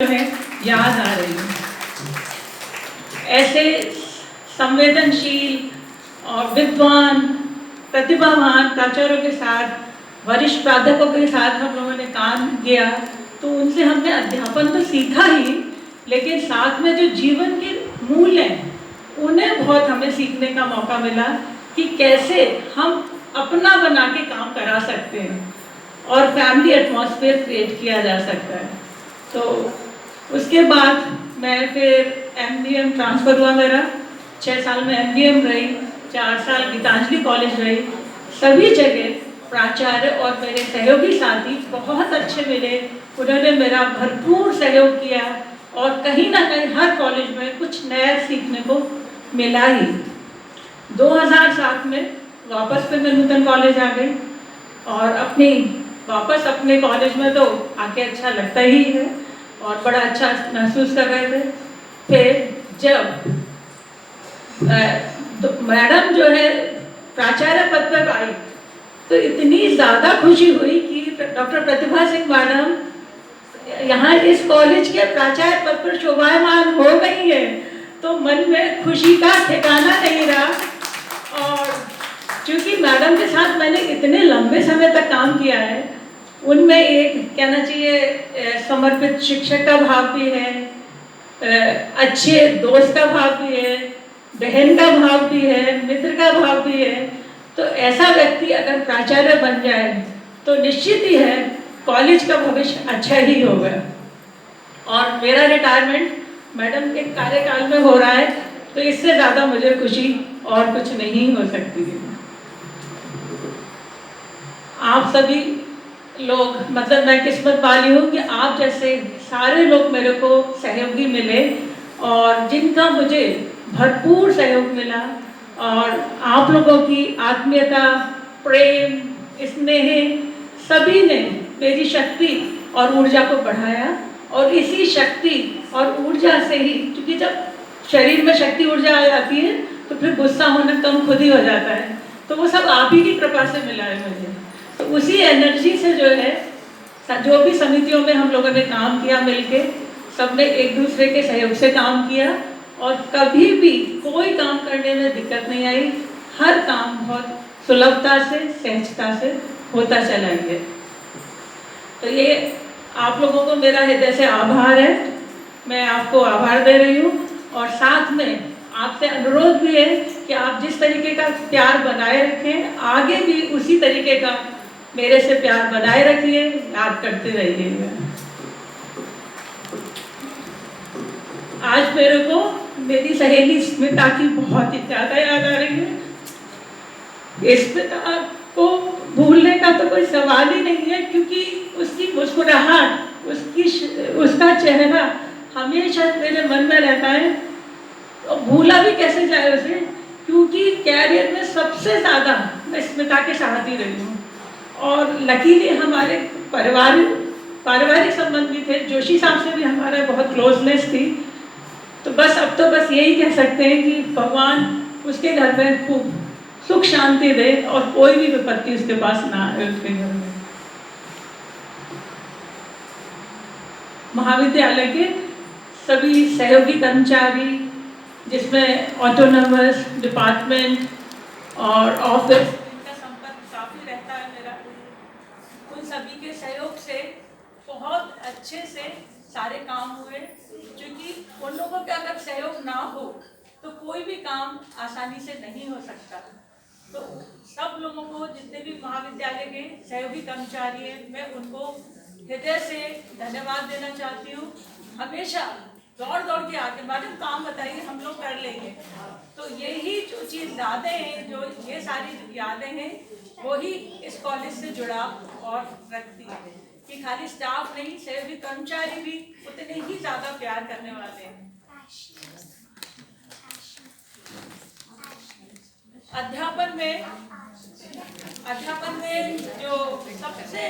है याद आ रही है। ऐसे संवेदनशील और विद्वान प्रतिभावान प्राचार्यों के साथ, वरिष्ठ प्राध्यापकों के साथ हम लोगों ने काम किया, तो उनसे हमने अध्यापन तो सीखा ही, लेकिन साथ में जो जीवन के मूल्य हैं उन्हें बहुत हमें सीखने का मौका मिला कि कैसे हम अपना बना के काम करा सकते हैं और फैमिली एटमॉस्फेयर क्रिएट किया जा सकता है। तो उसके बाद मैं फिर MDM ट्रांसफ़र हुआ मेरा। 6 साल में MDM रही, 4 साल गीतांजलि कॉलेज रही। सभी जगह प्राचार्य और मेरे सहयोगी साथी बहुत अच्छे मिले, उन्होंने मेरा भरपूर सहयोग किया और कहीं ना कहीं हर कॉलेज में कुछ नया सीखने को मिला ही। 2007 में वापस फिर मैं नूतन कॉलेज आ गई और वापस अपने कॉलेज में तो आके अच्छा लगता ही है और बड़ा अच्छा महसूस कर रहे थे। फिर जब तो मैडम जो है प्राचार्य पद पर आई तो इतनी ज़्यादा खुशी हुई कि डॉक्टर प्रतिभा सिंह मैडम यहाँ इस कॉलेज के प्राचार्य पद पर शोभायमान हो गई है, तो मन में खुशी का ठिकाना नहीं रहा। और क्योंकि मैडम के साथ मैंने इतने लंबे समय तक काम किया है, उनमें एक कहना चाहिए समर्पित शिक्षक का भाव भी है, अच्छे दोस्त का भाव भी है, बहन का भाव भी है, मित्र का भाव भी है। तो ऐसा व्यक्ति अगर प्राचार्य बन जाए तो निश्चित ही है कॉलेज का भविष्य अच्छा ही होगा। और मेरा रिटायरमेंट मैडम के कार्यकाल में हो रहा है, तो इससे ज़्यादा मुझे खुशी और कुछ नहीं हो सकती है। आप सभी लोग, मतलब मैं किस्मत वाली हूँ कि आप जैसे सारे लोग मेरे को सहयोगी मिले और जिनका मुझे भरपूर सहयोग मिला, और आप लोगों की आत्मीयता, प्रेम, स्नेह सभी ने मेरी शक्ति और ऊर्जा को बढ़ाया। और इसी शक्ति और ऊर्जा से ही, क्योंकि जब शरीर में शक्ति ऊर्जा आ जाती है तो फिर गुस्सा होना कम खुद ही हो जाता है, तो वो सब आप ही की कृपा से मिला है मुझे। तो उसी एनर्जी से जो है, जो भी समितियों में हम लोगों ने काम किया मिलके, सबने एक दूसरे के सहयोग से काम किया और कभी भी कोई काम करने में दिक्कत नहीं आई। हर काम बहुत सुलभता से, सहजता से होता चला गया। तो ये आप लोगों को मेरा हृदय से आभार है, मैं आपको आभार दे रही हूँ। और साथ में आपसे अनुरोध भी है कि आप जिस तरीके का प्यार बनाए रखें, आगे भी उसी तरीके का मेरे से प्यार बनाए रखिए, याद करते रहिएगा। आज मेरे को मेरी सहेली स्मिता की बहुत ही ज़्यादा याद आ रही है। स्मिता को भूलने का तो कोई सवाल ही नहीं है, क्योंकि उसकी मुस्कुराहट, उसका चेहरा हमेशा मेरे मन में रहता है। और भूला भी कैसे जाए उसे, क्योंकि कैरियर में सबसे ज़्यादा मैं स्मिता के साथ ही रही हूँ। और लकीली हमारे पारिवारिक संबंध भी थे, जोशी साहब से भी हमारा बहुत क्लोजनेस थी। तो अब तो बस यही कह सकते हैं कि भगवान उसके घर में खूब सुख शांति दे और कोई भी विपत्ति उसके पास ना आए उसके घर में। महाविद्यालय के सभी सहयोगी कर्मचारी, जिसमें ऑटोनॉमस डिपार्टमेंट और ऑफिस, इनका संपर्क काफ़ी रहता है मेरा। उन सभी के सहयोग से बहुत अच्छे से सारे काम हुए, क्योंकि उन लोगों का अगर सहयोग ना हो तो कोई भी काम आसानी से नहीं हो सकता। तो सब लोगों को, जितने भी महाविद्यालय के सहयोगी कर्मचारी हैं, मैं उनको हृदय से धन्यवाद देना चाहती हूँ। हमेशा दौड़ के आके मैडम काम बताइए, हम लोग कर लेंगे। तो यही जो चीज़ यादें हैं, जो ये सारी यादें हैं, वही इस कॉलेज से जुड़ाव और रखती है कि खाली स्टाफ नहीं, सहयोगी कर्मचारी भी उतने ही ज़्यादा प्यार करने वाले हैं। अध्यापन में जो सबसे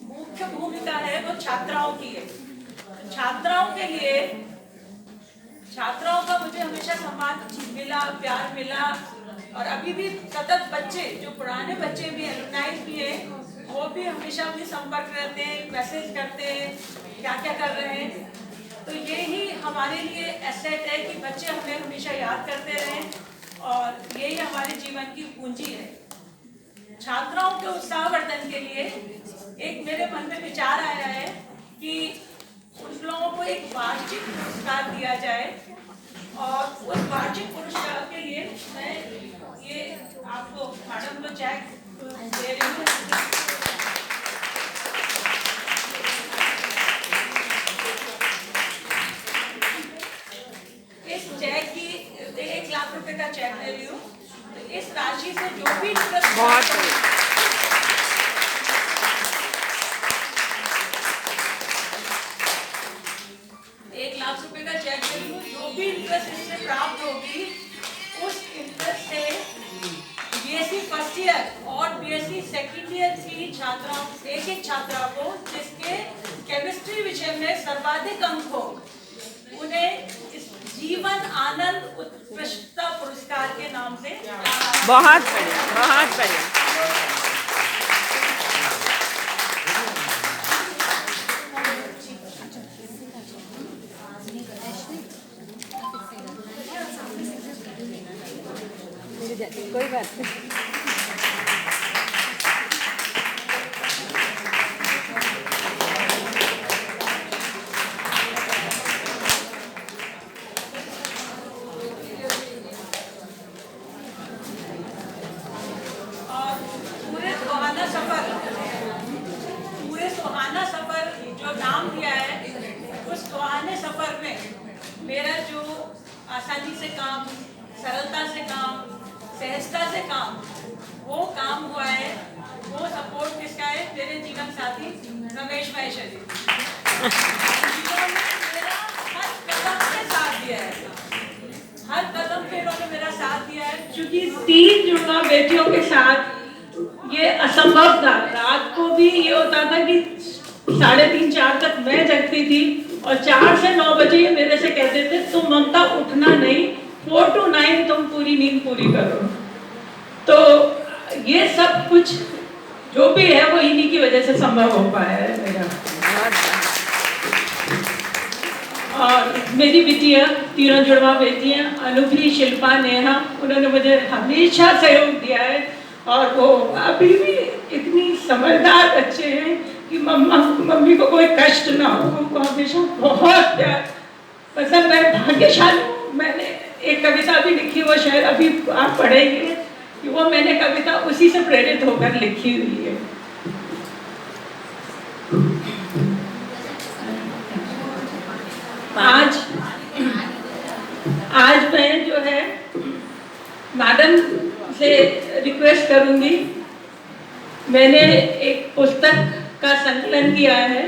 मुख्य भूमिका है वो छात्राओं की है। छात्राओं के लिए, छात्राओं का मुझे हमेशा सम्मान मिला, प्यार मिला। और अभी भी सतत बच्चे, जो पुराने बच्चे भी, एलुमनाइज भी हैं, वो भी हमेशा अपने संपर्क रहते हैं, मैसेज करते हैं क्या क्या कर रहे हैं। तो ये ही हमारे लिए एसेट है कि बच्चे हमें हमेशा याद करते रहें और यही हमारे जीवन की पूंजी है। छात्राओं के उत्साहवर्धन के लिए एक मेरे मन में विचार आया है कि उन लोगों को एक वार्षिक पुरस्कार दिया जाए और उस वार्षिक पुरस्कार के लिए मैं ये आपको मैडम को चेक दे रही हूँ। इस चेक की 1 लाख रुपए का चेक दे रही हूँ। तो इस राशि से जो भी बहुत 1 लाख रुपए का चेक दे रही हूँ। जो भी इंटरेस्ट इससे प्राप्त होगी उस इंटरेस्ट से बीएससी फर्स्ट ईयर और बीएससी सेकेंड ईयर की छात्राओं एक छात्रा को जिसके केमिस्ट्री विषय में सर्वाधिक अंक हो उन्हें इस जीवन आनंद उत्कृष्टता पुरस्कार के नाम से बहुत बढ़िया, बहुत बढ़िया। कोई बात नहीं। पूरे सुहाना सफर जो नाम दिया है उस सुहाने सफर में मेरा जो आसानी से काम, सरलता से काम, सहजता से काम वो काम हुआ है, वो सपोर्ट किसका है? मेरे जीवन साथी रमेश महेश्वरी जिन्होंने मेरा हर कदम पे साथ दिया है। हर कदम पे इन्होंने मेरा साथ दिया है। क्योंकि 3 जुड़वा बेटियों के साथ ये असंभव था। रात को भी ये होता था कि 3:30-4 तक मैं जगती थी और 4 से 9 बजे ये मेरे से कहते थे तुम ममता उठना नहीं, 4 to 9 तुम पूरी नींद पूरी करो। तो ये सब कुछ जो भी है वो इन्हीं की वजह से संभव हो पाया है मेरा। और मेरी बिटिया, 3 जुड़वा बेटियां अनुभवी, शिल्पा, नेहा, उन्होंने मुझे हमेशा सहयोग दिया है और वो अभी भी इतनी समझदार बच्चे हैं कि मम्मी को कोई कष्ट ना हो। उनको हमेशा बहुत प्यार। मतलब मैं भाग्यशाली हूँ। मैंने एक कविता भी लिखी, वो शायद अभी आप पढ़ेंगे कि वो मैंने कविता उसी से प्रेरित होकर लिखी हुई है। आज मैं जो है मैडम से रिक्वेस्ट करूंगी। मैंने एक पुस्तक का संकलन किया है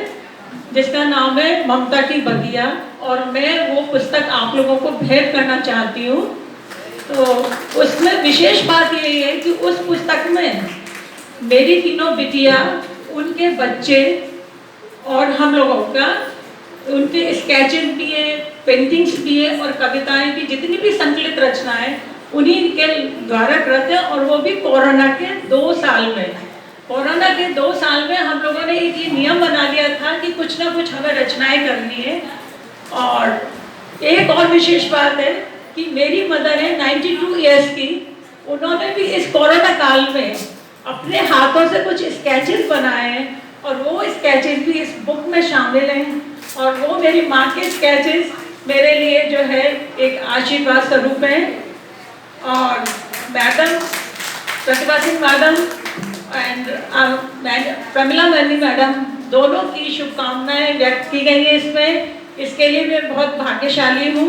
जिसका नाम है ममता की बगिया और मैं वो पुस्तक आप लोगों को भेंट करना चाहती हूँ। तो उसमें विशेष बात यही है कि उस पुस्तक में मेरी 3 बिटिया, उनके बच्चे और हम लोगों का उनके स्केचेस भी है, पेंटिंग्स भी है और कविताएं भी, जितनी भी संकलित रचनाएं उन्हीं के द्वारा कृत है। और वो भी कोरोना के 2 साल में। कोरोना के 2 साल में हम लोगों ने एक ये नियम बना लिया था कि कुछ ना कुछ हमें रचनाएं करनी है। और एक और विशेष बात है कि मेरी मदर है 92 इयर्स की, उन्होंने भी इस कोरोना काल में अपने हाथों से कुछ स्केचेस बनाए हैं और वो स्केचेस भी इस बुक में शामिल हैं। और वो मेरी माँ के स्केचेस मेरे लिए जो है एक आशीर्वाद स्वरूप है। और madam Pratibha Singh madam and Pramila many madam दोनों की शुभकामनाएं व्यक्त की गई है इसमें। इसके लिए मैं बहुत भाग्यशाली हूँ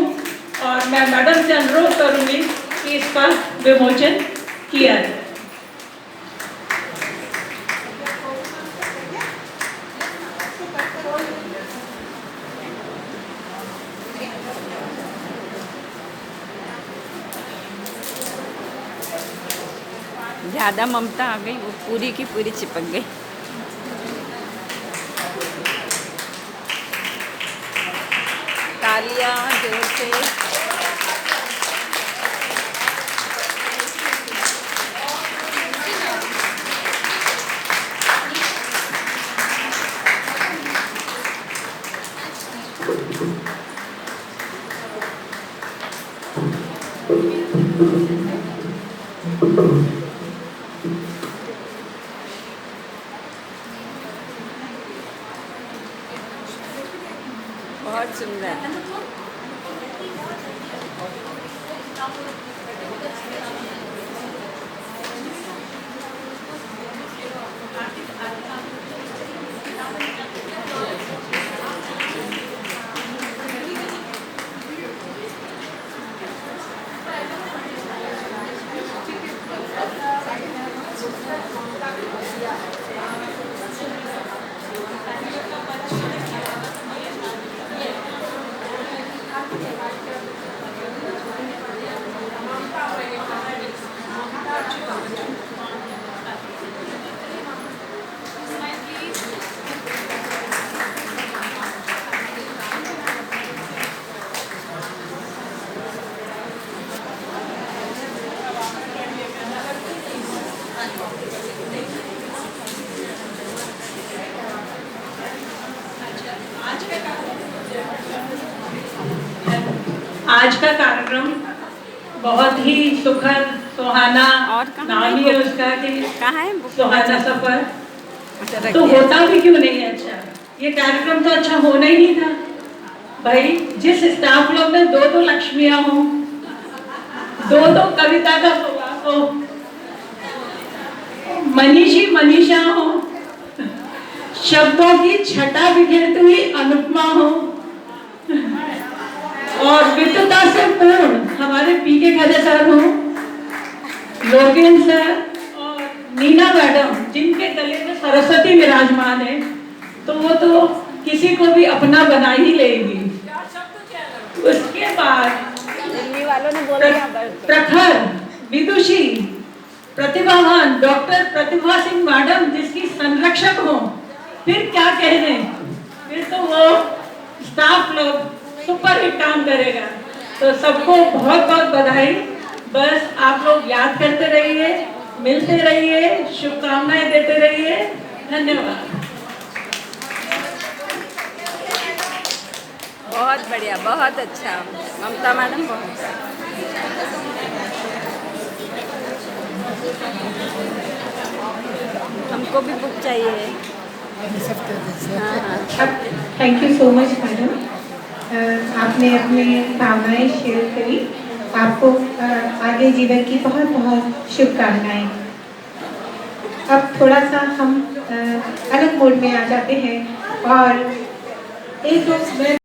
और मैं मैडम से अनुरोध करूँगी कि इसका विमोचन किया जाए। ज़्यादा ममता आ गई, वो पूरी की पूरी चिपक गई। तालियां जोर से। बहुत सुंदर। आज का कार्यक्रम बहुत ही सुखद सुहाना, और कहाँ नाम ही है उसका कि कहाँ है सुहाना सफर। अच्छा, रख तो दिया। होता भी क्यों नहीं है अच्छा, ये कार्यक्रम तो अच्छा होना ही नहीं था भाई। जिस स्टाफ लोग में दो दो लक्ष्मियां हो, दो दो कविता का प्रभाव हो, मनीषी मनीषा हो, शब्दों की छटा बिखेरती हुई अनुपमा हो, और विद्वता से पूर्ण हमारे पीके खरे सर हो, लोकेन सर और नीना मैडम, जिनके गले में सरस्वती विराजमान है, तो वो तो किसी को भी अपना बना ही लेगी। उसके बाद दिल्ली वालों ने बोला प्रखर विदुषी प्रतिभावान डॉक्टर प्रतिभा सिंह मैडम, जिसकी संरक्षक हो, फिर क्या कहने, फिर तो वो स्टाफ लोग सुपर हिट काम करेगा। तो सबको बहुत बहुत बधाई। बस आप लोग याद करते रहिए, मिलते रहिए, शुभकामनाएं देते रहिए। धन्यवाद। बहुत बढ़िया, बहुत अच्छा ममता मैडम, बहुत। हमको भी बुक चाहिए। हाँ। Thank you so much madam, आपने अपनी भावनाएं शेयर करी। आपको आगे जीवन की बहुत बहुत शुभकामनाएं। अब थोड़ा सा हम अलग मोड में आ जाते हैं और एक दो